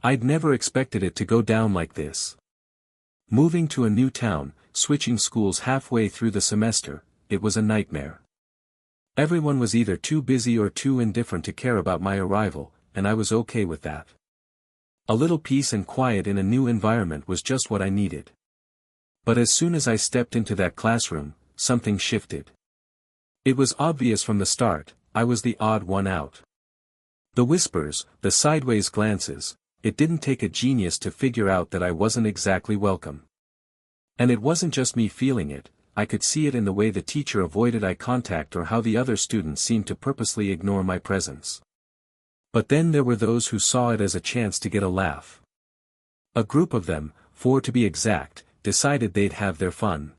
I'd never expected it to go down like this. Moving to a new town, switching schools halfway through the semester, it was a nightmare. Everyone was either too busy or too indifferent to care about my arrival, and I was okay with that. A little peace and quiet in a new environment was just what I needed. But as soon as I stepped into that classroom, something shifted. It was obvious from the start, I was the odd one out. The whispers, the sideways glances, it didn't take a genius to figure out that I wasn't exactly welcome. And it wasn't just me feeling it, I could see it in the way the teacher avoided eye contact or how the other students seemed to purposely ignore my presence. But then there were those who saw it as a chance to get a laugh. A group of them, 4 to be exact, decided they'd have their fun.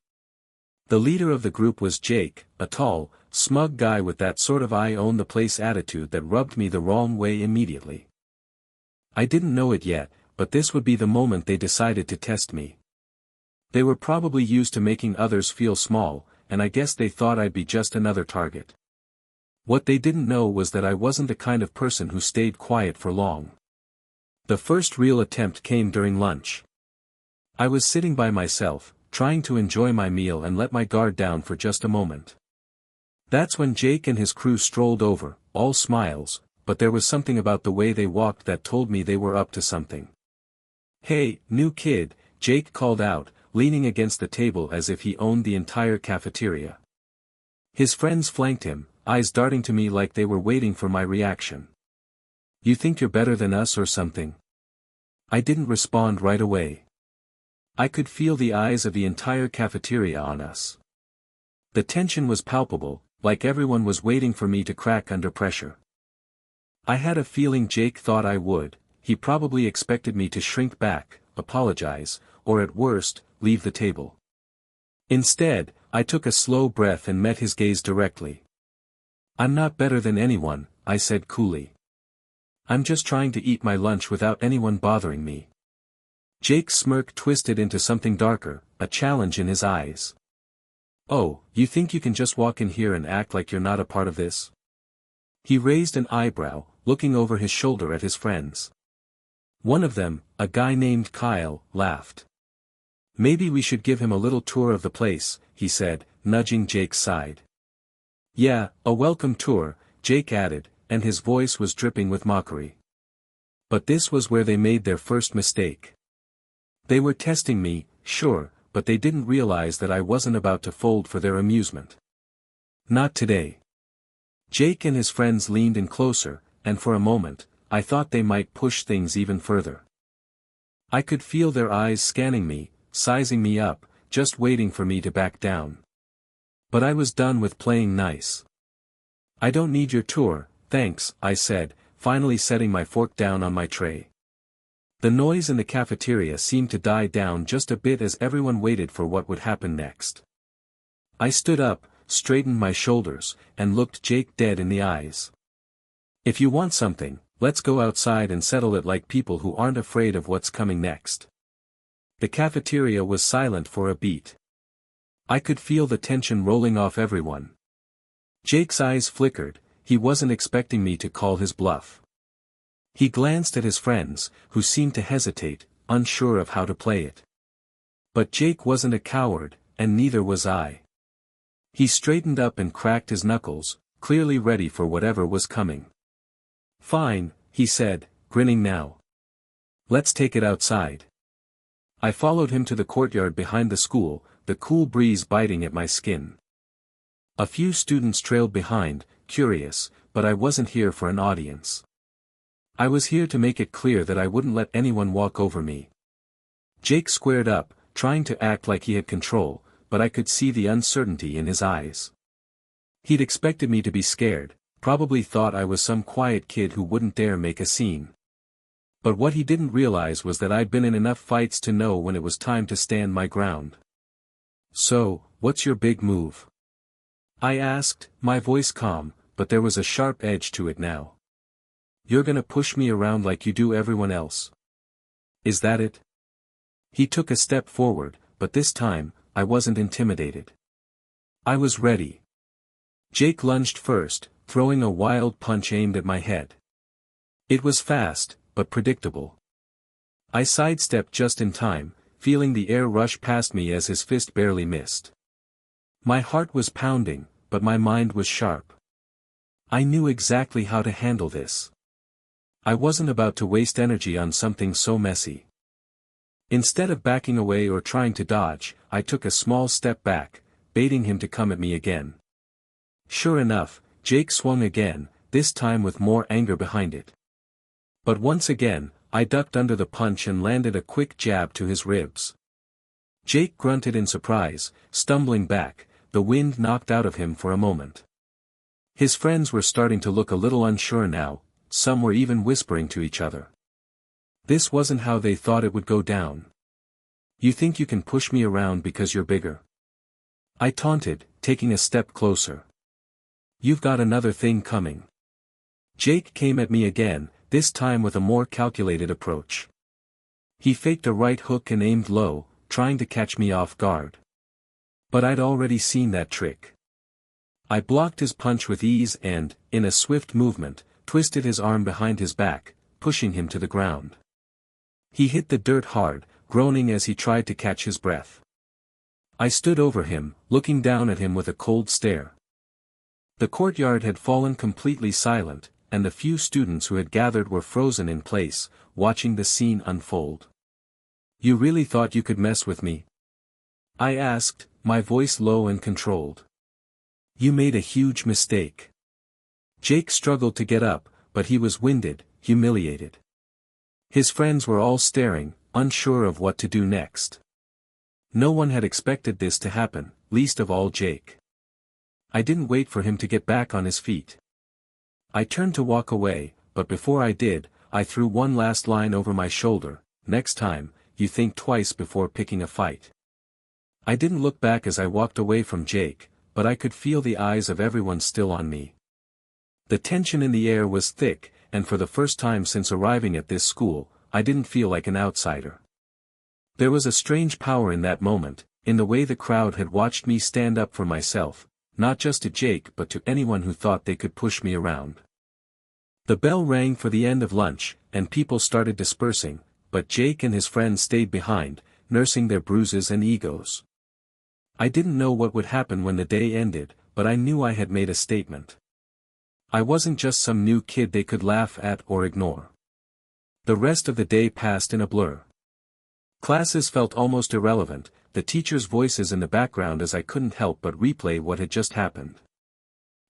The leader of the group was Jake, a tall, smug guy with that sort of I own the place attitude that rubbed me the wrong way immediately. I didn't know it yet, but this would be the moment they decided to test me. They were probably used to making others feel small, and I guess they thought I'd be just another target. What they didn't know was that I wasn't the kind of person who stayed quiet for long. The first real attempt came during lunch. I was sitting by myself, trying to enjoy my meal and let my guard down for just a moment. That's when Jake and his crew strolled over, all smiles, but there was something about the way they walked that told me they were up to something. "Hey, new kid," Jake called out, leaning against the table as if he owned the entire cafeteria. His friends flanked him, eyes darting to me like they were waiting for my reaction. "You think you're better than us or something?" I didn't respond right away. I could feel the eyes of the entire cafeteria on us. The tension was palpable, like everyone was waiting for me to crack under pressure. I had a feeling Jake thought I would. He probably expected me to shrink back, apologize, or at worst, leave the table. Instead, I took a slow breath and met his gaze directly. "I'm not better than anyone," I said coolly. "I'm just trying to eat my lunch without anyone bothering me." Jake's smirk twisted into something darker, a challenge in his eyes. "Oh, you think you can just walk in here and act like you're not a part of this?" He raised an eyebrow, looking over his shoulder at his friends. One of them, a guy named Kyle, laughed. "Maybe we should give him a little tour of the place," he said, nudging Jake's side. "Yeah, a welcome tour," Jake added, and his voice was dripping with mockery. But this was where they made their first mistake. They were testing me, sure, but they didn't realize that I wasn't about to fold for their amusement. Not today. Jake and his friends leaned in closer, and for a moment, I thought they might push things even further. I could feel their eyes scanning me, sizing me up, just waiting for me to back down. But I was done with playing nice. "I don't need your tour, thanks," I said, finally setting my fork down on my tray. The noise in the cafeteria seemed to die down just a bit as everyone waited for what would happen next. I stood up, straightened my shoulders, and looked Jake dead in the eyes. "If you want something, let's go outside and settle it like people who aren't afraid of what's coming next." The cafeteria was silent for a beat. I could feel the tension rolling off everyone. Jake's eyes flickered, he wasn't expecting me to call his bluff. He glanced at his friends, who seemed to hesitate, unsure of how to play it. But Jake wasn't a coward, and neither was I. He straightened up and cracked his knuckles, clearly ready for whatever was coming. "Fine," he said, grinning now. "Let's take it outside." I followed him to the courtyard behind the school, the cool breeze biting at my skin. A few students trailed behind, curious, but I wasn't here for an audience. I was here to make it clear that I wouldn't let anyone walk over me. Jake squared up, trying to act like he had control, but I could see the uncertainty in his eyes. He'd expected me to be scared, probably thought I was some quiet kid who wouldn't dare make a scene. But what he didn't realize was that I'd been in enough fights to know when it was time to stand my ground. "So, what's your big move?" I asked, my voice calm, but there was a sharp edge to it now. "You're gonna push me around like you do everyone else? Is that it?" He took a step forward, but this time, I wasn't intimidated. I was ready. Jake lunged first, throwing a wild punch aimed at my head. It was fast, but predictable. I sidestepped just in time, feeling the air rush past me as his fist barely missed. My heart was pounding, but my mind was sharp. I knew exactly how to handle this. I wasn't about to waste energy on something so messy. Instead of backing away or trying to dodge, I took a small step back, baiting him to come at me again. Sure enough, Jake swung again, this time with more anger behind it. But once again, I ducked under the punch and landed a quick jab to his ribs. Jake grunted in surprise, stumbling back, the wind knocked out of him for a moment. His friends were starting to look a little unsure now, some were even whispering to each other. This wasn't how they thought it would go down. You think you can push me around because you're bigger? I taunted, taking a step closer. You've got another thing coming. Jake came at me again, this time with a more calculated approach. He faked a right hook and aimed low, trying to catch me off guard. But I'd already seen that trick. I blocked his punch with ease and, in a swift movement, twisted his arm behind his back, pushing him to the ground. He hit the dirt hard, groaning as he tried to catch his breath. I stood over him, looking down at him with a cold stare. The courtyard had fallen completely silent, and the few students who had gathered were frozen in place, watching the scene unfold. You really thought you could mess with me? I asked, my voice low and controlled. You made a huge mistake. Jake struggled to get up, but he was winded, humiliated. His friends were all staring, unsure of what to do next. No one had expected this to happen, least of all Jake. I didn't wait for him to get back on his feet. I turned to walk away, but before I did, I threw one last line over my shoulder, next time, you think twice before picking a fight. I didn't look back as I walked away from Jake, but I could feel the eyes of everyone still on me. The tension in the air was thick, and for the first time since arriving at this school, I didn't feel like an outsider. There was a strange power in that moment, in the way the crowd had watched me stand up for myself, not just to Jake but to anyone who thought they could push me around. The bell rang for the end of lunch, and people started dispersing, but Jake and his friends stayed behind, nursing their bruises and egos. I didn't know what would happen when the day ended, but I knew I had made a statement. I wasn't just some new kid they could laugh at or ignore. The rest of the day passed in a blur. Classes felt almost irrelevant, the teachers' voices in the background as I couldn't help but replay what had just happened.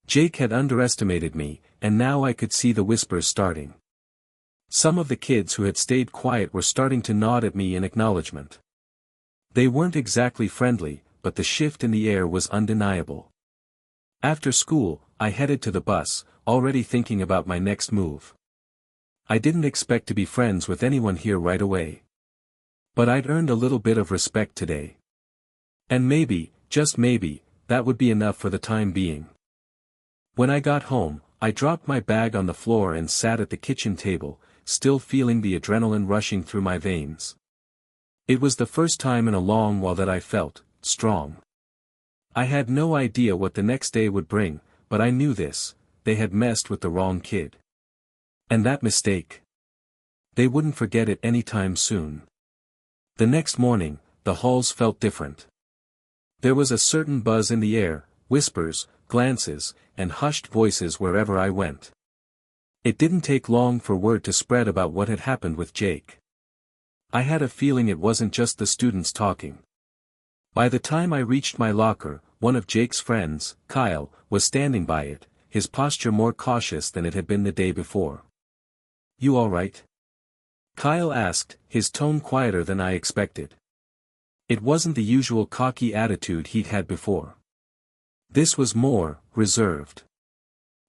Jake had underestimated me, and now I could see the whispers starting. Some of the kids who had stayed quiet were starting to nod at me in acknowledgement. They weren't exactly friendly, but the shift in the air was undeniable. After school, I headed to the bus, already thinking about my next move. I didn't expect to be friends with anyone here right away. But I'd earned a little bit of respect today. And maybe, just maybe, that would be enough for the time being. When I got home, I dropped my bag on the floor and sat at the kitchen table, still feeling the adrenaline rushing through my veins. It was the first time in a long while that I felt strong. I had no idea what the next day would bring, but I knew this: they had messed with the wrong kid. And that mistake, they wouldn't forget it anytime soon. The next morning, the halls felt different. There was a certain buzz in the air, whispers, glances, and hushed voices wherever I went. It didn't take long for word to spread about what had happened with Jake. I had a feeling it wasn't just the students talking. By the time I reached my locker, one of Jake's friends, Kyle, was standing by it, his posture more cautious than it had been the day before. You all right? Kyle asked, his tone quieter than I expected. It wasn't the usual cocky attitude he'd had before. This was more reserved.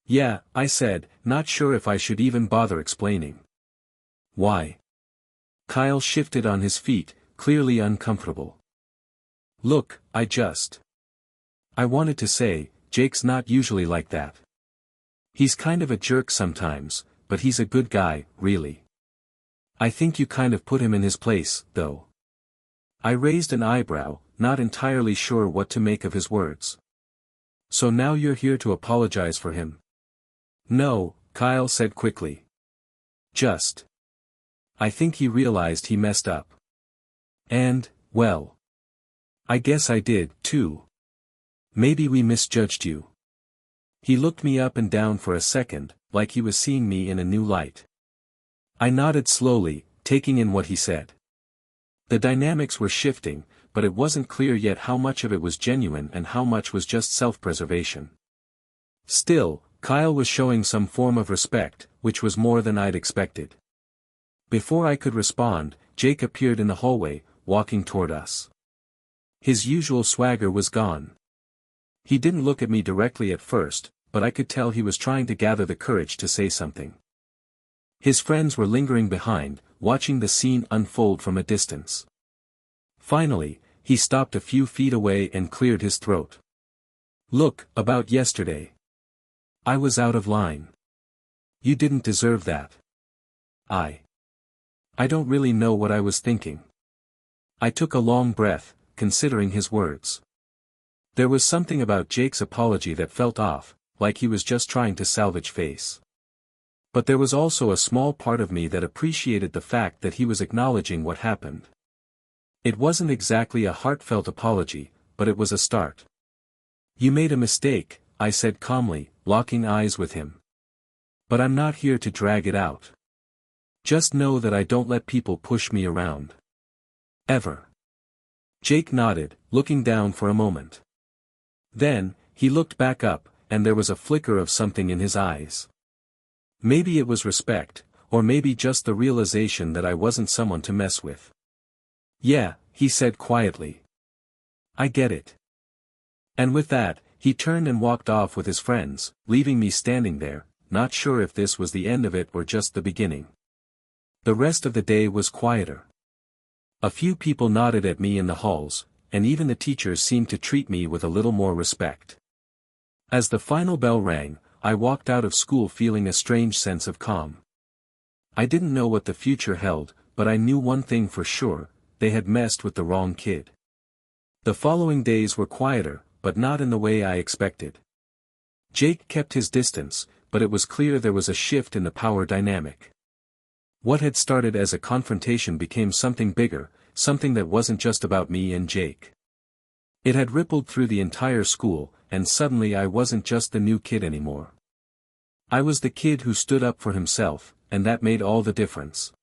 Yeah, I said, not sure if I should even bother explaining. Why? Kyle shifted on his feet, clearly uncomfortable. Look, I wanted to say, Jake's not usually like that. He's kind of a jerk sometimes, but he's a good guy, really. I think you kind of put him in his place, though. I raised an eyebrow, not entirely sure what to make of his words. So now you're here to apologize for him? No, Kyle said quickly. I think he realized he messed up. And, well, I guess I did, too. Maybe we misjudged you. He looked me up and down for a second, like he was seeing me in a new light. I nodded slowly, taking in what he said. The dynamics were shifting, but it wasn't clear yet how much of it was genuine and how much was just self-preservation. Still, Kyle was showing some form of respect, which was more than I'd expected. Before I could respond, Jake appeared in the hallway, walking toward us. His usual swagger was gone. He didn't look at me directly at first, but I could tell he was trying to gather the courage to say something. His friends were lingering behind, watching the scene unfold from a distance. Finally, he stopped a few feet away and cleared his throat. Look, about yesterday. I was out of line. You didn't deserve that. I don't really know what I was thinking. I took a long breath, considering his words. There was something about Jake's apology that felt off, like he was just trying to salvage face. But there was also a small part of me that appreciated the fact that he was acknowledging what happened. It wasn't exactly a heartfelt apology, but it was a start. You made a mistake, I said calmly, locking eyes with him. But I'm not here to drag it out. Just know that I don't let people push me around. Ever. Jake nodded, looking down for a moment. Then, he looked back up, and there was a flicker of something in his eyes. Maybe it was respect, or maybe just the realization that I wasn't someone to mess with. Yeah, he said quietly. I get it. And with that, he turned and walked off with his friends, leaving me standing there, not sure if this was the end of it or just the beginning. The rest of the day was quieter. A few people nodded at me in the halls, and even the teachers seemed to treat me with a little more respect. As the final bell rang, I walked out of school feeling a strange sense of calm. I didn't know what the future held, but I knew one thing for sure, they had messed with the wrong kid. The following days were quieter, but not in the way I expected. Jake kept his distance, but it was clear there was a shift in the power dynamic. What had started as a confrontation became something bigger, something that wasn't just about me and Jake. It had rippled through the entire school, and suddenly I wasn't just the new kid anymore. I was the kid who stood up for himself, and that made all the difference.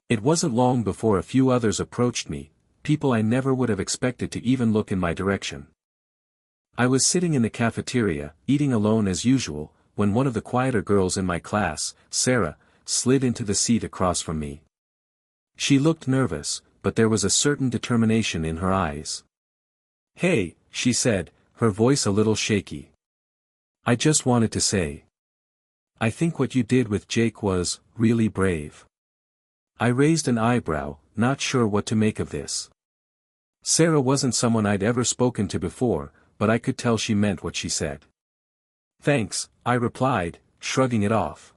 It wasn't long before a few others approached me, people I never would have expected to even look in my direction. I was sitting in the cafeteria, eating alone as usual, when one of the quieter girls in my class, Sarah, slid into the seat across from me. She looked nervous, but there was a certain determination in her eyes. Hey, she said, her voice a little shaky. I just wanted to say. I think what you did with Jake was really brave. I raised an eyebrow, not sure what to make of this. Sarah wasn't someone I'd ever spoken to before, but I could tell she meant what she said. Thanks, I replied, shrugging it off.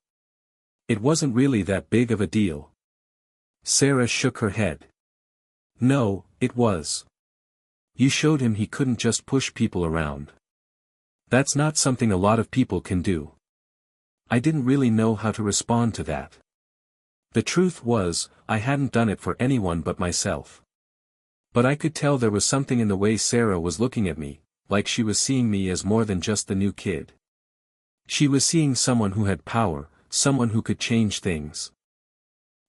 It wasn't really that big of a deal. Sarah shook her head. No, it was. You showed him he couldn't just push people around. That's not something a lot of people can do. I didn't really know how to respond to that. The truth was, I hadn't done it for anyone but myself. But I could tell there was something in the way Sarah was looking at me, like she was seeing me as more than just the new kid. She was seeing someone who had power, someone who could change things.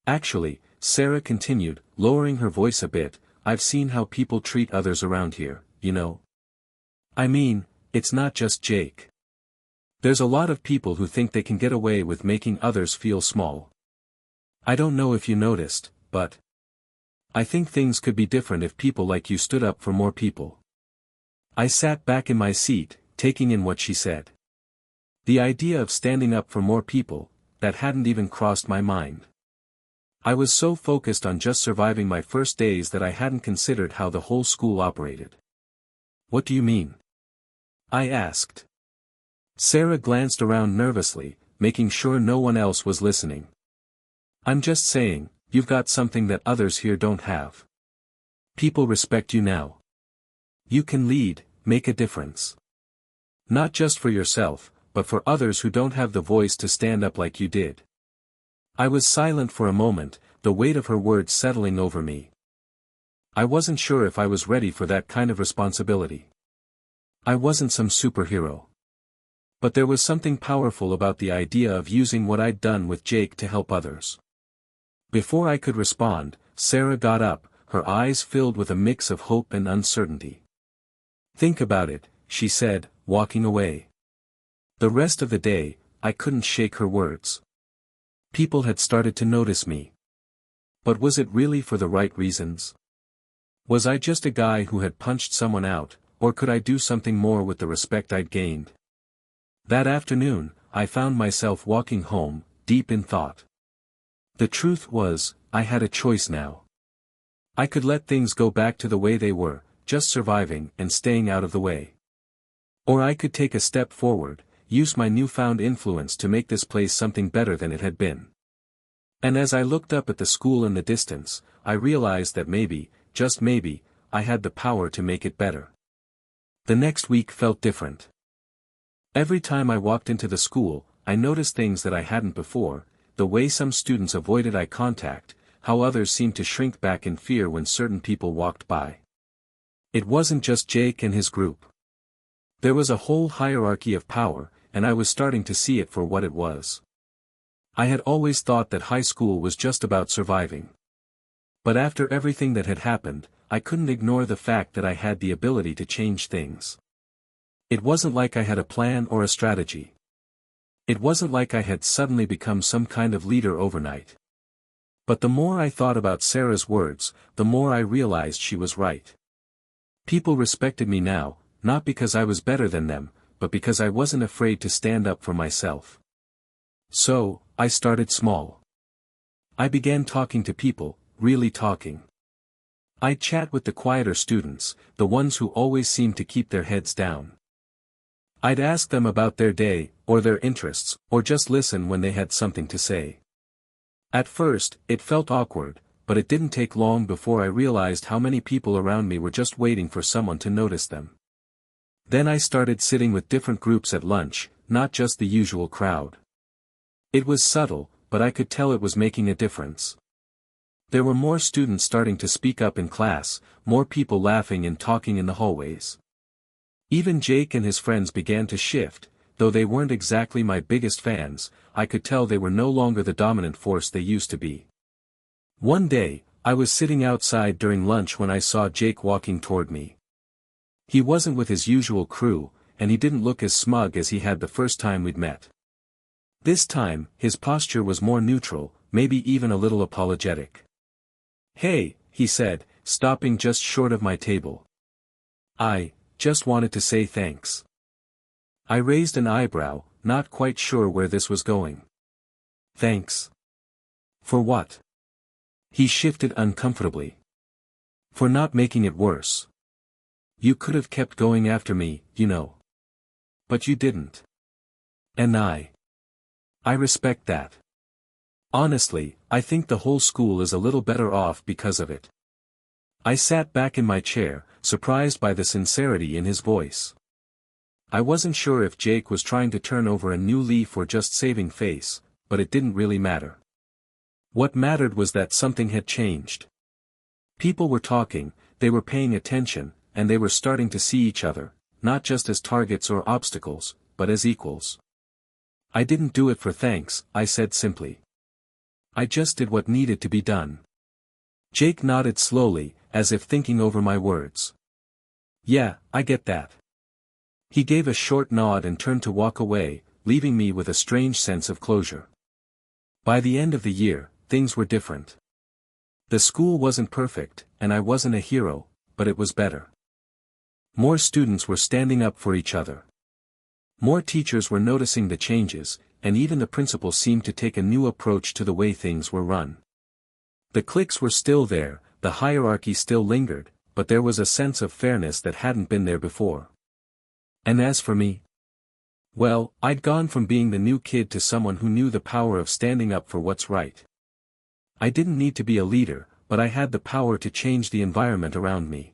Actually, Sarah continued, lowering her voice a bit, I've seen how people treat others around here, you know. I mean, it's not just Jake. There's a lot of people who think they can get away with making others feel small. I don't know if you noticed, but I think things could be different if people like you stood up for more people. I sat back in my seat, taking in what she said. The idea of standing up for more people, that hadn't even crossed my mind. I was so focused on just surviving my first days that I hadn't considered how the whole school operated. What do you mean? I asked. Sarah glanced around nervously, making sure no one else was listening. I'm just saying, you've got something that others here don't have. People respect you now. You can lead, make a difference. Not just for yourself, but for others who don't have the voice to stand up like you did. I was silent for a moment, the weight of her words settling over me. I wasn't sure if I was ready for that kind of responsibility. I wasn't some superhero. But there was something powerful about the idea of using what I'd done with Jake to help others. Before I could respond, Sarah got up, her eyes filled with a mix of hope and uncertainty. "Think about it," she said, walking away. The rest of the day, I couldn't shake her words. People had started to notice me. But was it really for the right reasons? Was I just a guy who had punched someone out, or could I do something more with the respect I'd gained? That afternoon, I found myself walking home, deep in thought. The truth was, I had a choice now. I could let things go back to the way they were, just surviving and staying out of the way. Or I could take a step forward, use my newfound influence to make this place something better than it had been. And as I looked up at the school in the distance, I realized that maybe, just maybe, I had the power to make it better. The next week felt different. Every time I walked into the school, I noticed things that I hadn't before, the way some students avoided eye contact, how others seemed to shrink back in fear when certain people walked by. It wasn't just Jake and his group. There was a whole hierarchy of power, and I was starting to see it for what it was. I had always thought that high school was just about surviving. But after everything that had happened, I couldn't ignore the fact that I had the ability to change things. It wasn't like I had a plan or a strategy. It wasn't like I had suddenly become some kind of leader overnight. But the more I thought about Sarah's words, the more I realized she was right. People respected me now, not because I was better than them, but because I wasn't afraid to stand up for myself. So, I started small. I began talking to people, really talking. I'd chat with the quieter students, the ones who always seemed to keep their heads down. I'd ask them about their day, or their interests, or just listen when they had something to say. At first, it felt awkward, but it didn't take long before I realized how many people around me were just waiting for someone to notice them. Then I started sitting with different groups at lunch, not just the usual crowd. It was subtle, but I could tell it was making a difference. There were more students starting to speak up in class, more people laughing and talking in the hallways. Even Jake and his friends began to shift, though they weren't exactly my biggest fans. I could tell they were no longer the dominant force they used to be. One day, I was sitting outside during lunch when I saw Jake walking toward me. He wasn't with his usual crew, and he didn't look as smug as he had the first time we'd met. This time, his posture was more neutral, maybe even a little apologetic. "Hey," he said, stopping just short of my table. "I just wanted to say thanks." I raised an eyebrow, not quite sure where this was going. "Thanks? For what?" He shifted uncomfortably. "For not making it worse. You could have kept going after me, you know. But you didn't. And I respect that. Honestly, I think the whole school is a little better off because of it." I sat back in my chair, surprised by the sincerity in his voice. I wasn't sure if Jake was trying to turn over a new leaf or just saving face, but it didn't really matter. What mattered was that something had changed. People were talking, they were paying attention, and they were starting to see each other, not just as targets or obstacles, but as equals. "I didn't do it for thanks," I said simply. "I just did what needed to be done." Jake nodded slowly, as if thinking over my words. "Yeah, I get that." He gave a short nod and turned to walk away, leaving me with a strange sense of closure. By the end of the year, things were different. The school wasn't perfect, and I wasn't a hero, but it was better. More students were standing up for each other. More teachers were noticing the changes, and even the principal seemed to take a new approach to the way things were run. The cliques were still there, the hierarchy still lingered, but there was a sense of fairness that hadn't been there before. And as for me, well, I'd gone from being the new kid to someone who knew the power of standing up for what's right. I didn't need to be a leader, but I had the power to change the environment around me.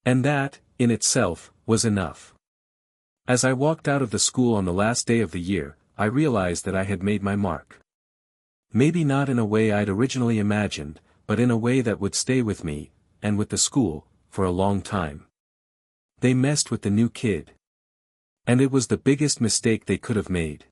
And that, in itself, was enough. As I walked out of the school on the last day of the year, I realized that I had made my mark. Maybe not in a way I'd originally imagined, but in a way that would stay with me, and with the school, for a long time. They messed with the new kid. And it was the biggest mistake they could have made.